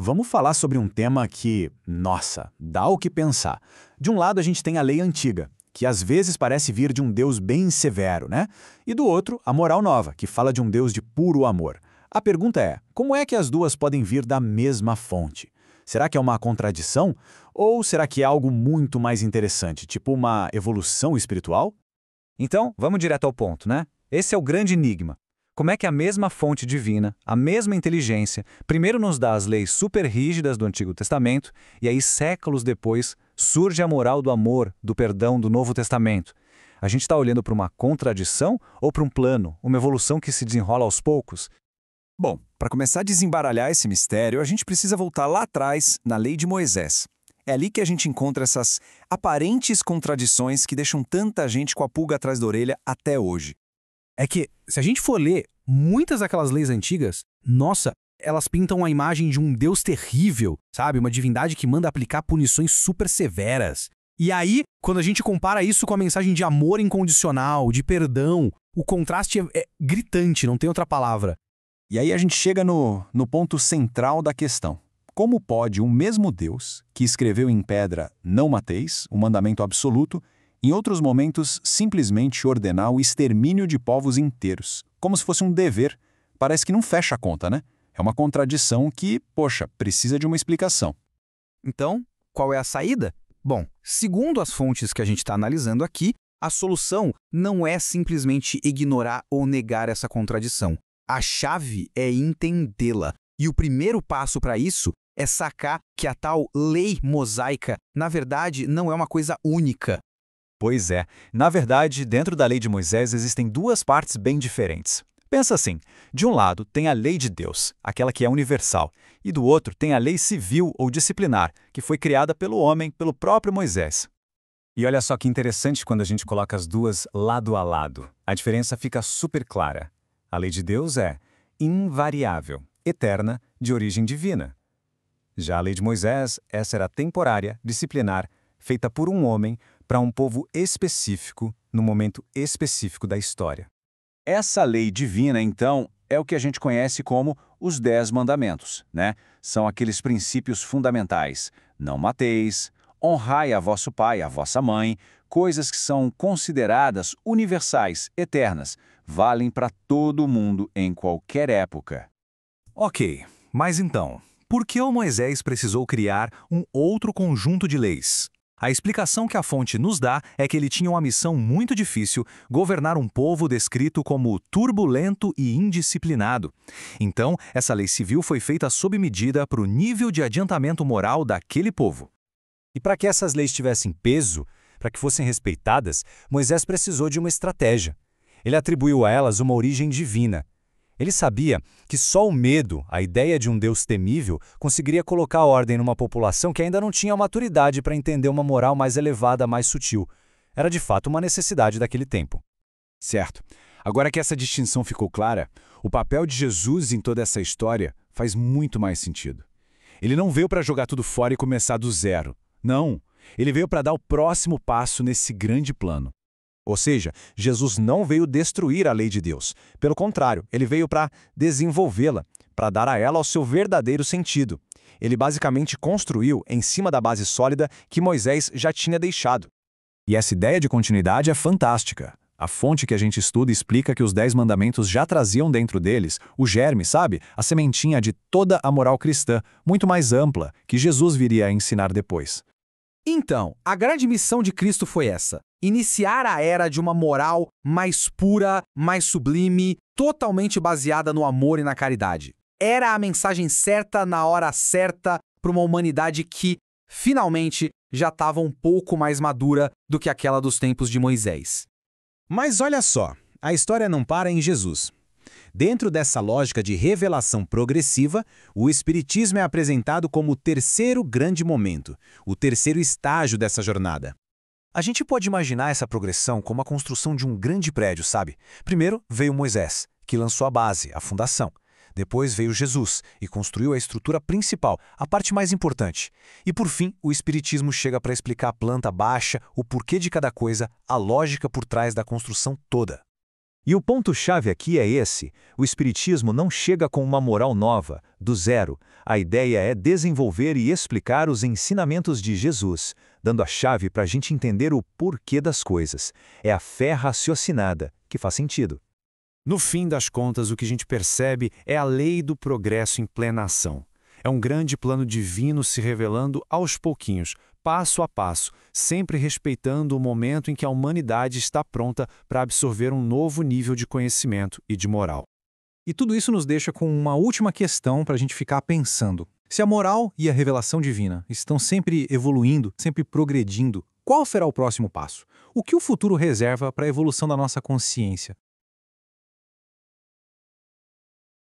Vamos falar sobre um tema que, nossa, dá o que pensar. De um lado a gente tem a lei antiga, que às vezes parece vir de um Deus bem severo, né? E do outro, a moral nova, que fala de um Deus de puro amor. A pergunta é, como é que as duas podem vir da mesma fonte? Será que é uma contradição? Ou será que é algo muito mais interessante, tipo uma evolução espiritual? Então, vamos direto ao ponto, né? Esse é o grande enigma. Como é que a mesma fonte divina, a mesma inteligência, primeiro nos dá as leis super rígidas do Antigo Testamento e aí, séculos depois, surge a moral do amor, do perdão do Novo Testamento? A gente está olhando para uma contradição ou para um plano, uma evolução que se desenrola aos poucos? Bom, para começar a desembaralhar esse mistério, a gente precisa voltar lá atrás, na lei de Moisés. É ali que a gente encontra essas aparentes contradições que deixam tanta gente com a pulga atrás da orelha até hoje. É que, se a gente for ler muitas daquelas leis antigas, nossa, elas pintam a imagem de um Deus terrível, sabe? Uma divindade que manda aplicar punições super severas. E aí, quando a gente compara isso com a mensagem de amor incondicional, de perdão, o contraste é gritante, não tem outra palavra. E aí a gente chega no ponto central da questão. Como pode o mesmo Deus, que escreveu em pedra "não mateis", um mandamento absoluto, em outros momentos simplesmente ordenar o extermínio de povos inteiros, como se fosse um dever? Parece que não fecha a conta, né? É uma contradição que, poxa, precisa de uma explicação. Então, qual é a saída? Bom, segundo as fontes que a gente está analisando aqui, a solução não é simplesmente ignorar ou negar essa contradição. A chave é entendê-la. E o primeiro passo para isso é sacar que a tal lei mosaica, na verdade, não é uma coisa única. Pois é. Na verdade, dentro da lei de Moisés existem duas partes bem diferentes. Pensa assim, de um lado tem a lei de Deus, aquela que é universal, e do outro tem a lei civil ou disciplinar, que foi criada pelo homem, pelo próprio Moisés. E olha só que interessante quando a gente coloca as duas lado a lado. A diferença fica super clara. A lei de Deus é invariável, eterna, de origem divina. Já a lei de Moisés, essa era temporária, disciplinar, feita por um homem para um povo específico, no momento específico da história. Essa lei divina, então, é o que a gente conhece como os 10 mandamentos, né? São aqueles princípios fundamentais. Não mateis, honrai a vosso pai e a vossa mãe, coisas que são consideradas universais, eternas, valem para todo mundo em qualquer época. Ok, mas então, por que o Moisés precisou criar um outro conjunto de leis? A explicação que a fonte nos dá é que ele tinha uma missão muito difícil, governar um povo descrito como turbulento e indisciplinado. Então, essa lei civil foi feita sob medida para o nível de adiantamento moral daquele povo. E para que essas leis tivessem peso, para que fossem respeitadas, Moisés precisou de uma estratégia. Ele atribuiu a elas uma origem divina. Ele sabia que só o medo, a ideia de um Deus temível, conseguiria colocar ordem numa população que ainda não tinha maturidade para entender uma moral mais elevada, mais sutil. Era de fato uma necessidade daquele tempo. Certo. Agora que essa distinção ficou clara, o papel de Jesus em toda essa história faz muito mais sentido. Ele não veio para jogar tudo fora e começar do zero. Não. Ele veio para dar o próximo passo nesse grande plano. Ou seja, Jesus não veio destruir a lei de Deus. Pelo contrário, ele veio para desenvolvê-la, para dar a ela o seu verdadeiro sentido. Ele basicamente construiu em cima da base sólida que Moisés já tinha deixado. E essa ideia de continuidade é fantástica. A fonte que a gente estuda explica que os 10 mandamentos já traziam dentro deles o germe, sabe? A sementinha de toda a moral cristã, muito mais ampla, que Jesus viria a ensinar depois. Então, a grande missão de Cristo foi essa: iniciar a era de uma moral mais pura, mais sublime, totalmente baseada no amor e na caridade. Era a mensagem certa na hora certa para uma humanidade que, finalmente, já estava um pouco mais madura do que aquela dos tempos de Moisés. Mas olha só, a história não para em Jesus. Dentro dessa lógica de revelação progressiva, o Espiritismo é apresentado como o terceiro grande momento, o terceiro estágio dessa jornada. A gente pode imaginar essa progressão como a construção de um grande prédio, sabe? Primeiro veio Moisés, que lançou a base, a fundação. Depois veio Jesus e construiu a estrutura principal, a parte mais importante. E por fim, o Espiritismo chega para explicar a planta baixa, o porquê de cada coisa, a lógica por trás da construção toda. E o ponto-chave aqui é esse: o Espiritismo não chega com uma moral nova, do zero. A ideia é desenvolver e explicar os ensinamentos de Jesus, dando a chave para a gente entender o porquê das coisas. É a fé raciocinada, que faz sentido. No fim das contas, o que a gente percebe é a lei do progresso em plena ação. É um grande plano divino se revelando aos pouquinhos, passo a passo, sempre respeitando o momento em que a humanidade está pronta para absorver um novo nível de conhecimento e de moral. E tudo isso nos deixa com uma última questão para a gente ficar pensando. Se a moral e a revelação divina estão sempre evoluindo, sempre progredindo, qual será o próximo passo? O que o futuro reserva para a evolução da nossa consciência?